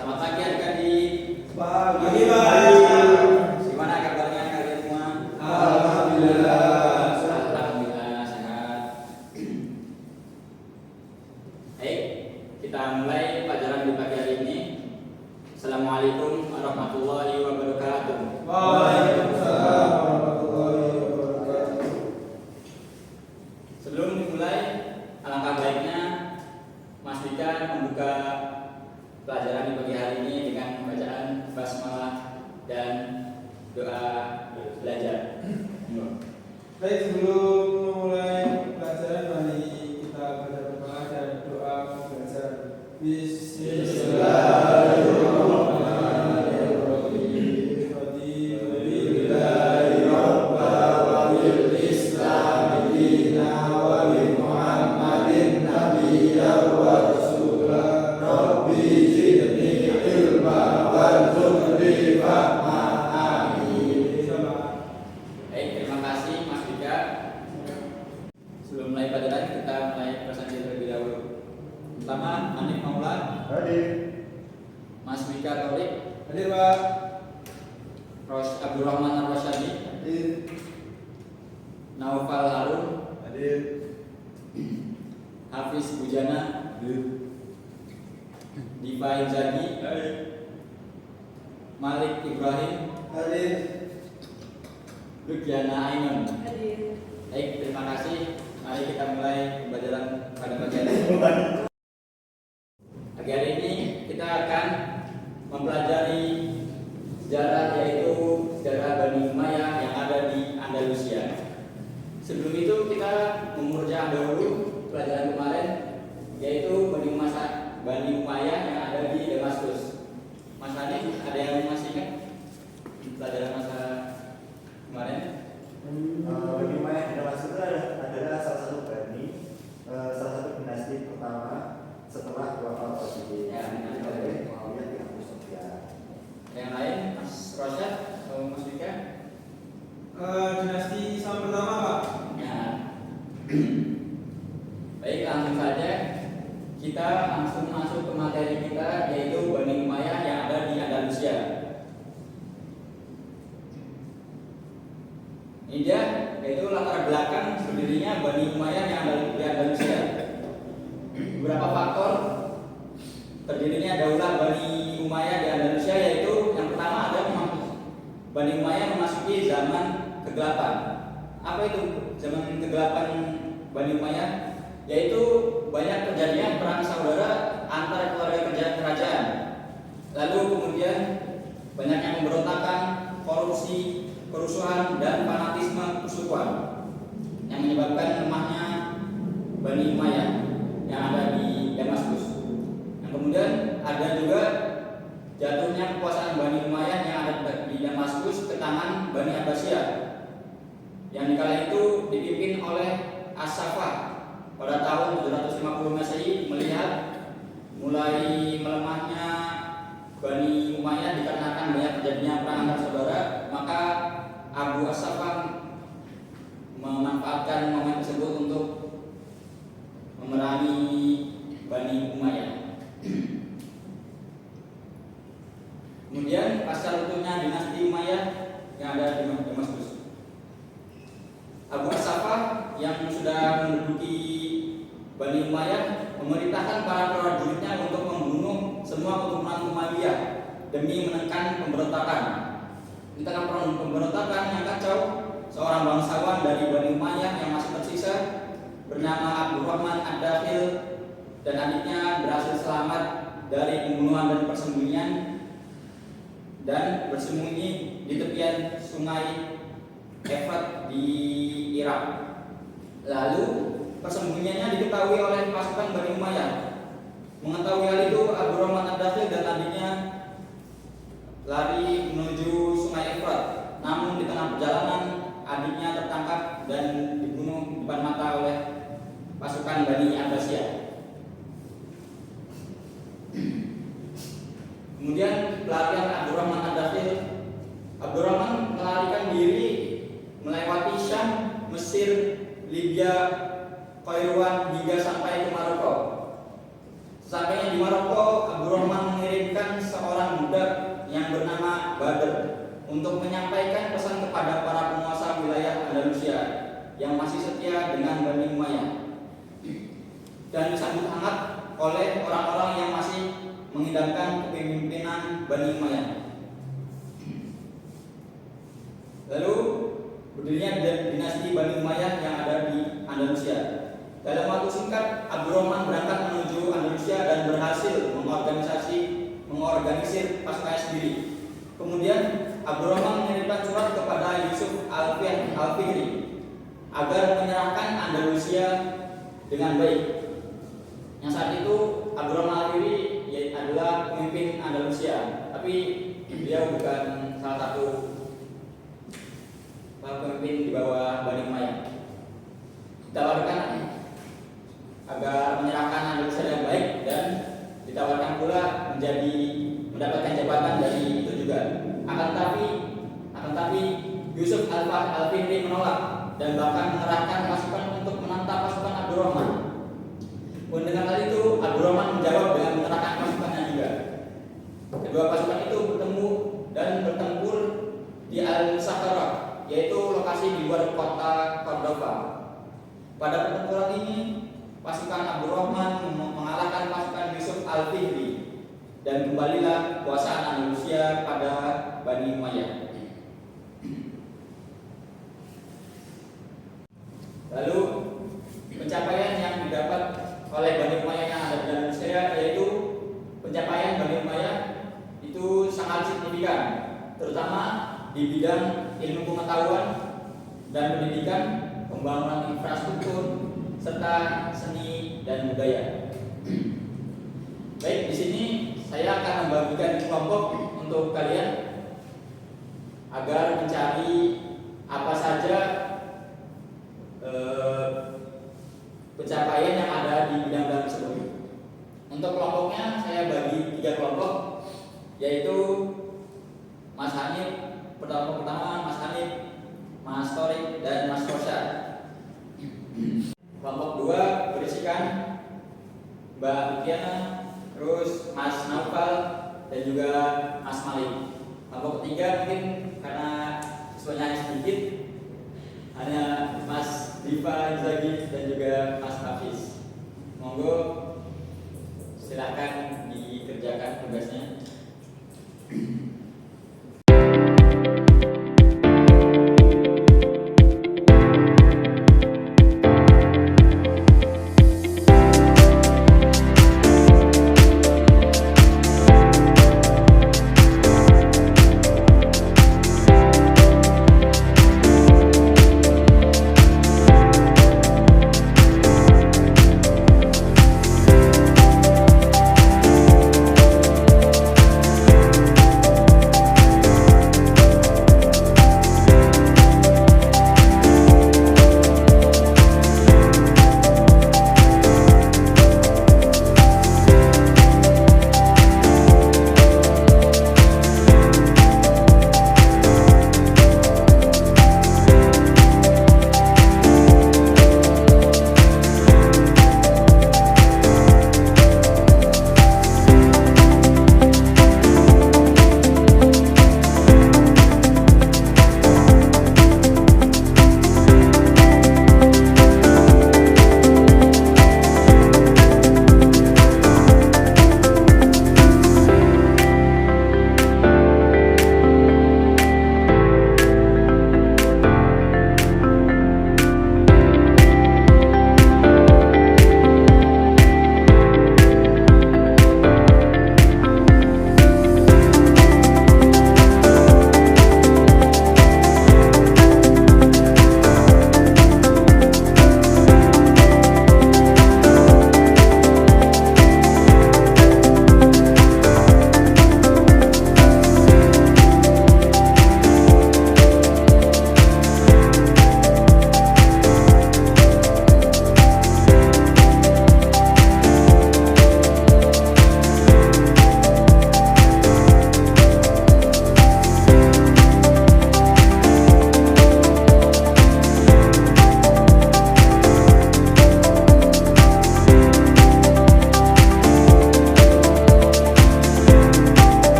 Selamat pagi adik-adik. Pagi, Pak. Gimana kabarnya kalian semua? Alhamdulillah. Alhamdulillah sehat. Baik, kita mulai pelajaran di pagi hari ini. Assalamualaikum warahmatullahi wabarakatuh. Waalaikumsalam warahmatullahi wabarakatuh. Sebelum dimulai, alangkah baiknya Mas Dika membuka pelajaran di pagi hari ini dengan bacaan basmalah dan doa belajar. Baik, sebelum memulai pelajaran, mari kita baca doa dan doa belajar. Bismillahirrahmanirrahim. Alhamdulillahi rabbil alamin. Islam dina wa bi Muhammadin nabiyyan wa rasulah. Rabbi zidni ilma warzuqni fahma. Amin. Baik, terima kasih Mas Dika. Sebelum mulai pelajaran, kita mulai presentasi terlebih dahulu. Pertama, Hanif Maula, Hadir. Mas Wika Taurik, Hadir, Pak. Abdurrahman Ar-Rasyadi, Hadir. Naufal Harun, Hadir. Hafiz Bujana, Diva Inzaghi, Malik Ibrahim, Hadir. Lugiana Ainun. Hadir. Baik, terima kasih. Mari kita mulai pembelajaran pada pagi hari ini. Pagi hari ini kita akan mempelajari sejarah, yaitu sejarah Bani Umayyah yang ada di Andalusia. Sebelum itu kita memuja dahulu pelajaran kemarin, yaitu Bani Umayyah yang ada di Damaskus. Mas Hanif, ada yang masih ingat pelajaran masa kemarin? Bani Umayyah di Damaskus adalah salah satu salah satu dinasti pertama setelah wafat Rasulullah. Ya, Oleh Muawiyah bin Abi Sufyan. Yang lain, Mas Rosyad atau Mas Dika? Dinasti Islam pertama, Pak. Ya. Baik, langsung saja kita langsung masuk ke materi kita, yaitu Bani Umayyah yang ada di Andalusia. Ini dia, yaitu latar belakang berdirinya Bani Umayyah yang ada di Andalusia. Beberapa faktor terdirinya daulah Bani Umayyah di Andalusia, yaitu yang pertama ada Bani Umayyah memasuki zaman kegelapan. Apa itu zaman kegelapan Bani Umayyah? Yaitu banyak terjadinya perang saudara antar keluarga kerajaan. Lalu kemudian banyaknya pemberontakan, korupsi, kerusuhan, dan fanatisme persukuan yang menyebabkan lemahnya Bani Umayyah yang ada di Damaskus. Yang kemudian ada juga jatuhnya kekuasaan Bani Umayyah yang ada di Damaskus ke tangan Bani Abbasiyah yang dikala itu dipimpin oleh As-Saffah pada tahun 750 Masehi. Melihat mulai melemahnya Bani Umayyah dikarenakan banyak terjadinya perang antar saudara, maka Abu As-Saffah memanfaatkan momen tersebut untuk memerangi Bani Umayyah. Kemudian pasca runtuhnya dinasti Umayyah yang ada di Damaskus, Abu As-Saffah yang sudah menduduki Bani Umayyah memerintahkan para prajuritnya untuk membunuh semua keturunan Umayyah demi menekan pemberontakan. Di tengah pemberontakan yang kacau, seorang bangsawan dari Bani Umayyah yang masih tersisa bernama Abdurrahman Ad-Dakhil dan adiknya berhasil selamat dari pembunuhan dan persembunyian dan bersembunyi di tepian sungai Efrat di Irak. Lalu persembunyiannya diketahui oleh pasukan Bani Umayyah. Mengetahui hal itu, Abdurrahman Ad-Dakhil dan adiknya lari menuju sungai Efrat. Namun di tengah perjalanan adiknya tertangkap dan dibunuh di depan mata oleh pasukan Bani Abbasiyah. Kemudian pelarian Abdurrahman Ad-Dakhil, Abdurrahman melarikan diri melewati Syam, Mesir, Libya, Kairouan hingga sampai ke Maroko. Sesampainya di Maroko, Abdurrahman mengirimkan seorang budak yang bernama Badr untuk menyampaikan pesan kepada para penguasa wilayah Andalusia yang masih setia dengan Bani Umayyah dan disambut hangat oleh orang-orang yang masih mengidamkan kepemimpinan Bani Umayyah. Lalu berdirinya dinasti Bani Umayyah yang ada di Andalusia. Dalam waktu singkat, Abdurrahman berangkat menuju Andalusia dan berhasil mengorganisir pasukannya sendiri. Kemudian Abdurrahman mengirimkan surat kepada Yusuf Al-Fihri agar menyerahkan Andalusia dengan baik. Yang saat itu Abdurrahman Al-Fihri adalah pemimpin Andalusia, tapi dia bukan salah satu pemimpin di bawah Bani Umayyah. Ditawarkan agar menyerahkan Andalusia dengan baik dan ditawarkan pula mendapatkan jabatan dari itu juga. Akan tapi Yusuf Al-Fihri menolak dan bahkan mengerahkan pasukan untuk menantang pasukan Abdurrahman. Mendengar hal itu, Abdurrahman menjawab dengan mengerahkan pasukannya juga. Kedua pasukan itu bertemu dan bertempur di Al-Sakharah, yaitu lokasi di luar kota Cordoba. Pada pertempuran ini, pasukan Abdurrahman mengalahkan pasukan Yusuf Al-Fihri dan kembalilah kuasaan Andalusia pada Bani Umayyah. Lalu pencapaian yang didapat oleh Bani Umayyah yang ada di Andalusia yaitu pencapaian Bani Umayyah itu sangat signifikan, terutama di bidang ilmu pengetahuan dan pendidikan, pembangunan infrastruktur, serta seni dan budaya. Baik, di sini saya akan membagikan kelompok untuk kalian agar mencari apa saja pencapaian yang ada di bidang tersebut. Untuk kelompoknya saya bagi 3 kelompok, yaitu Mas Hanif, pertama Mas Hanif, Mas Torik, dan Mas Rosyad. Kelompok 2 berisikan Mbak Diana, terus Mas Naufal, dan juga Mas Malik. Kelompok 3 mungkin karena siswanya sedikit, hanya Mas Diva Izagi dan juga Mas Hafiz. Monggo silakan dikerjakan tugasnya.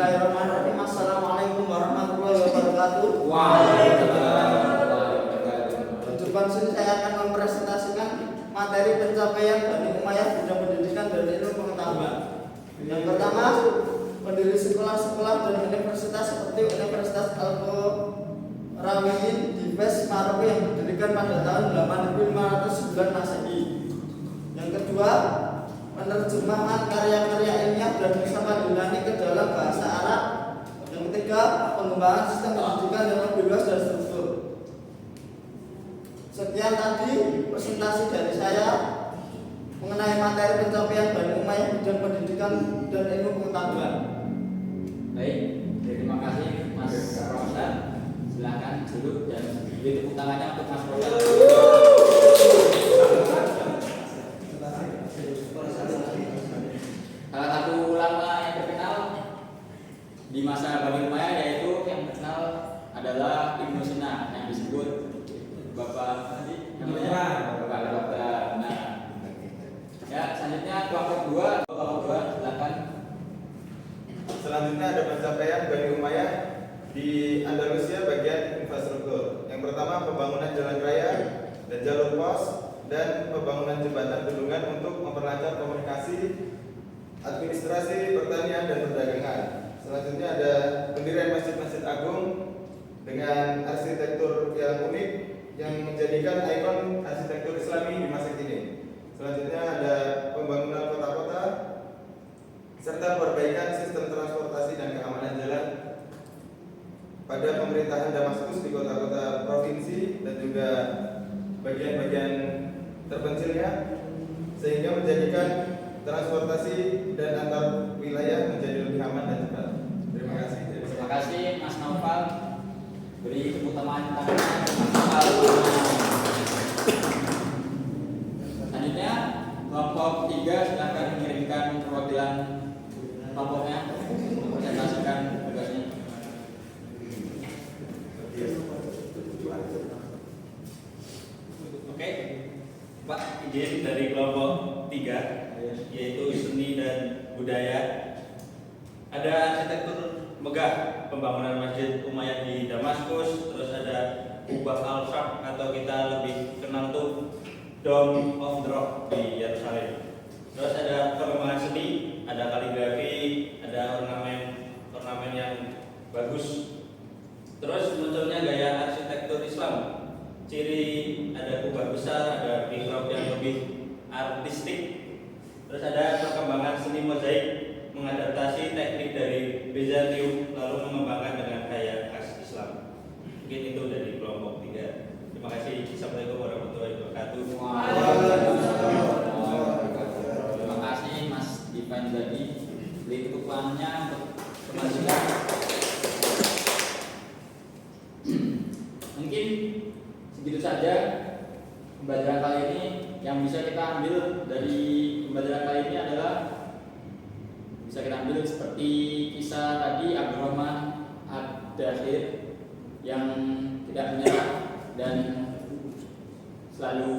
Bismillahirrahmanirrahim. Assalamualaikum warahmatullahi wabarakatuh. Waalaikumsalam warahmatullahi wabarakatuh. Depan sini saya akan mempresentasikan materi pencapaian Bani Umayyah bidang pendidikan dan ilmu pengetahuan. Yang pertama, pendiri sekolah-sekolah dan universitas seperti Universitas Al-Qarawiyyin di Fes, Maroko yang didirikan pada tahun 8509 Masehi. Yang kedua, penerjemahan karya-karya ilmiah dan filsafat Yunani ke dalam bahasa Arab. Yang ketiga, pengembangan sistem pendidikan yang lebih luas dan struktur. Sekian tadi presentasi dari saya mengenai materi pencapaian Bani Umayyah bidang pendidikan dan ilmu pengetahuan. Baik, terima kasih Mas Rosan. Silahkan duduk dan beri tepuk tangannya untuk Mas Rosan. Salah satu ulama yang terkenal di masa Bani Umayyah yaitu yang terkenal adalah Ibnu Sina yang disebut Bapak namanya Bapak Dokter. Nah, ya selanjutnya kelompok 2, silakan. Selanjutnya ada pencapaian Bani Umayyah di Andalusia bagian infrastruktur. Yang pertama, pembangunan jalan raya dan jalur pos dan pembangunan jembatan bendungan untuk memperlancar komunikasi, administrasi, pertanian dan perdagangan. Selanjutnya ada pendirian masjid-masjid agung dengan arsitektur yang unik yang menjadikan ikon arsitektur Islami di masa kini. Selanjutnya ada pembangunan kota-kota serta perbaikan sistem transportasi dan keamanan jalan pada pemerintahan Damaskus di kota-kota provinsi dan juga bagian-bagian terpencilnya, sehingga menjadikan transportasi dan antar wilayah menjadi lebih aman dan cepat. Terima kasih. Terima kasih Mas Naufal. Beri tepuk tangan untuk Mas Naufal. Selanjutnya kelompok 3 silakan mengirimkan perwakilan kelompoknya untuk presentasikan tugasnya. Oke, Pak, izin dari kelompok 3 yaitu seni dan budaya. Ada arsitektur megah pembangunan Masjid Umayyah di Damaskus, terus ada Kubah Al-Sham atau kita lebih kenal tuh Dome of the Rock di Yerusalem. Terus ada pengembangan seni, ada kaligrafi, ada ornamen yang bagus. Terus munculnya gaya arsitektur Islam. Ciri ada kubah besar, ada mihrab yang lebih artistik. Terus ada perkembangan seni mozaik, mengadaptasi teknik dari Bizantium lalu mengembangkan dengan gaya khas Islam. Mungkin itu dari kelompok 3. Terima kasih. Assalamualaikum warahmatullahi wabarakatuh. Terima kasih Mas Divan Zadi. Beri tepuk tangannya untuk kemajuan. Mungkin segitu saja pembelajaran kali ini. Yang bisa kita ambil dari pembelajaran kali ini adalah bisa kita ambil seperti kisah tadi Abdurrahman Ad-Dakhir yang tidak menyerah dan selalu.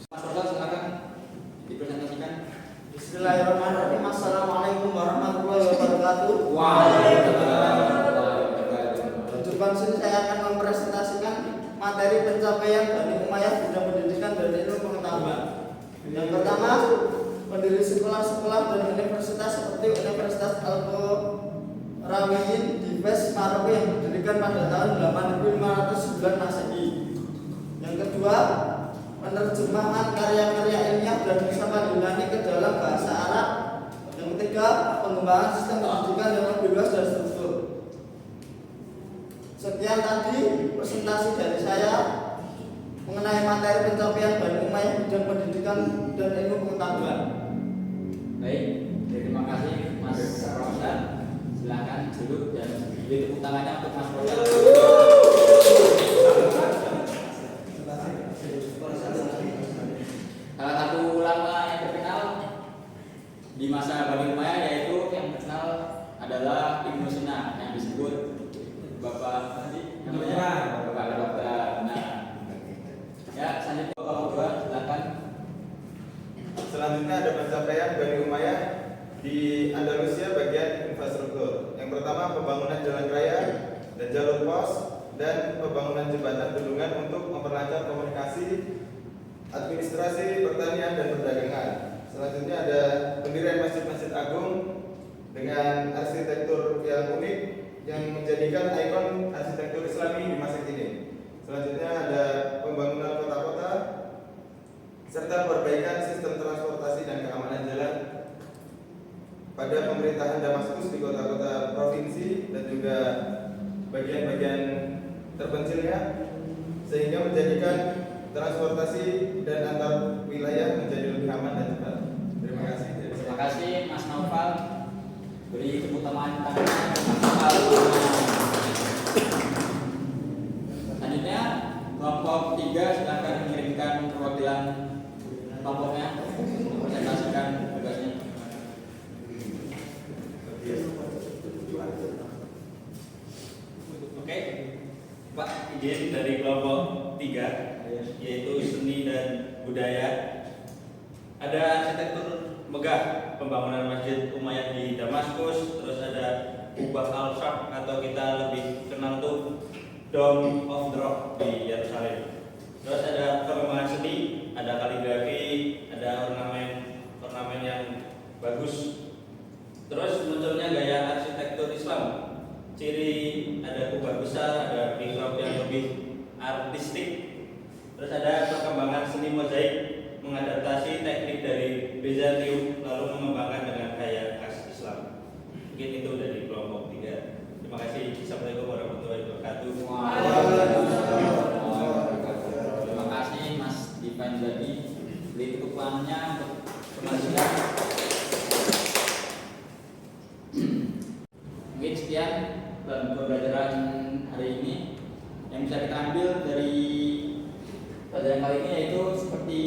Mas Rosan silakan dipresentasikan. Bismillahirrahmanirrahim. Assalamualaikum warahmatullahi wabarakatuh. Waalaikumsalam warahmatullahi wabarakatuh. Depan sini saya akan mempresentasikan materi pencapaian Bani Umayyah bidang pendidikan dan ilmu pengetahuan. Yang pertama, pendiri sekolah-sekolah dan universitas seperti Universitas Al-Qarawiyyin di Fes, Maroko yang didirikan pada tahun 8509 Masehi. Yang kedua, penerjemahan karya-karya ilmiah dan filsafat Yunani ke dalam bahasa Arab. Yang ketiga, pengembangan sistem pendidikan yang lebih luas dan struktur. Sekian tadi presentasi dari saya mengenai materi pencapaian Bani Umayyah bidang pendidikan dan ilmu pengetahuan. Baik, terima kasih Mas Rosan. Silahkan duduk dan beri tepuk tangannya untuk Mas Rosan. Salah satu ulama yang terkenal di masa Bani Umayyah yaitu yang terkenal adalah Ibnu Sina yang disebut Bapak namanya Bapak Dokter. Nah, ya selanjutnya Bapak silakan. Selanjutnya ada pencapaian Bani Umayyah di di Andalusia bagian infrastruktur. Yang pertama pembangunan jalan raya dan jalur pos dan pembangunan jembatan bendungan untuk memperlancar komunikasi, administrasi, pertanian dan perdagangan. Selanjutnya ada pendirian masjid-masjid agung dengan arsitektur yang unik yang menjadikan ikon arsitektur Islami di masa kini. Selanjutnya ada pembangunan kota-kota serta perbaikan sistem transportasi dan keamanan jalan pada pemerintahan Damaskus di kota-kota provinsi dan juga bagian-bagian terpencilnya, sehingga menjadikan transportasi dan antar wilayah menjadi lebih aman dan cepat. Terima kasih. Terima kasih Mas Naufal. Beri tepuk tangan Mas Naufal. Selanjutnya kelompok 3 silakan mengirimkan perwakilan kelompoknya untuk presentasikan tugasnya. Oke, Pak, izin dari kelompok 3 yaitu seni dan budaya. Ada arsitektur megah pembangunan Masjid Umayyah di Damaskus, terus ada Kubah Al-Sham atau kita lebih kenal tuh Dome of the Rock di Yerusalem. Terus ada pengembangan seni, ada kaligrafi, ada ornamen yang bagus. Terus munculnya gaya arsitektur Islam. Ciri ada kubah besar, ada mihrab yang lebih artistik. Terus ada perkembangan seni mozaik mengadaptasi teknik dari Bizantium lalu mengembangkan dengan gaya khas Islam. Mungkin itu dari kelompok 3. Terima kasih. Assalamualaikum warahmatullahi wabarakatuh. Terima kasih Mas Divan Jadi. Beri tepuk tangannya untuk kemajuan. Mungkin sekian dalam pembelajaran hari ini yang bisa kita ambil dari pelajaran kali ini, yaitu seperti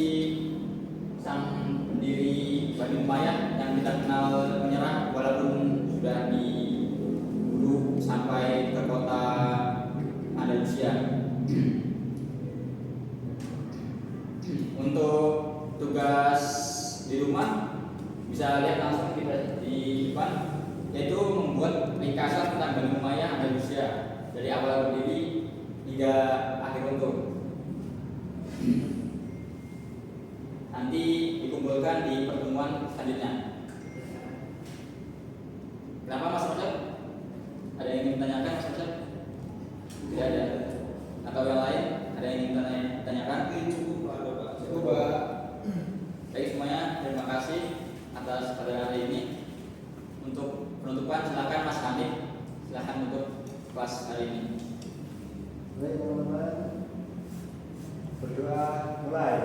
sang pendiri Bani Umayyah yang kita kenal menyerah walaupun sudah diburu sampai ke kota Andalusia. Untuk tugas di rumah bisa lihat langsung di depan, yaitu membuat ringkasan tentang Bani Umayyah Andalusia dari awal berdiri hingga akhir untung. Nanti dikumpulkan di pertemuan selanjutnya. Kenapa Mas Rosel? Ada yang ingin ditanyakan Mas Rosel? Tidak ada. Atau yang lain? Ada yang ingin ditanyakan? Cukup Pak. Baik semuanya, terima kasih atas pada hari ini. Untuk penutupan silakan Mas Hamid, silakan untuk kelas hari ini. Baik teman-teman, berdoa mulai.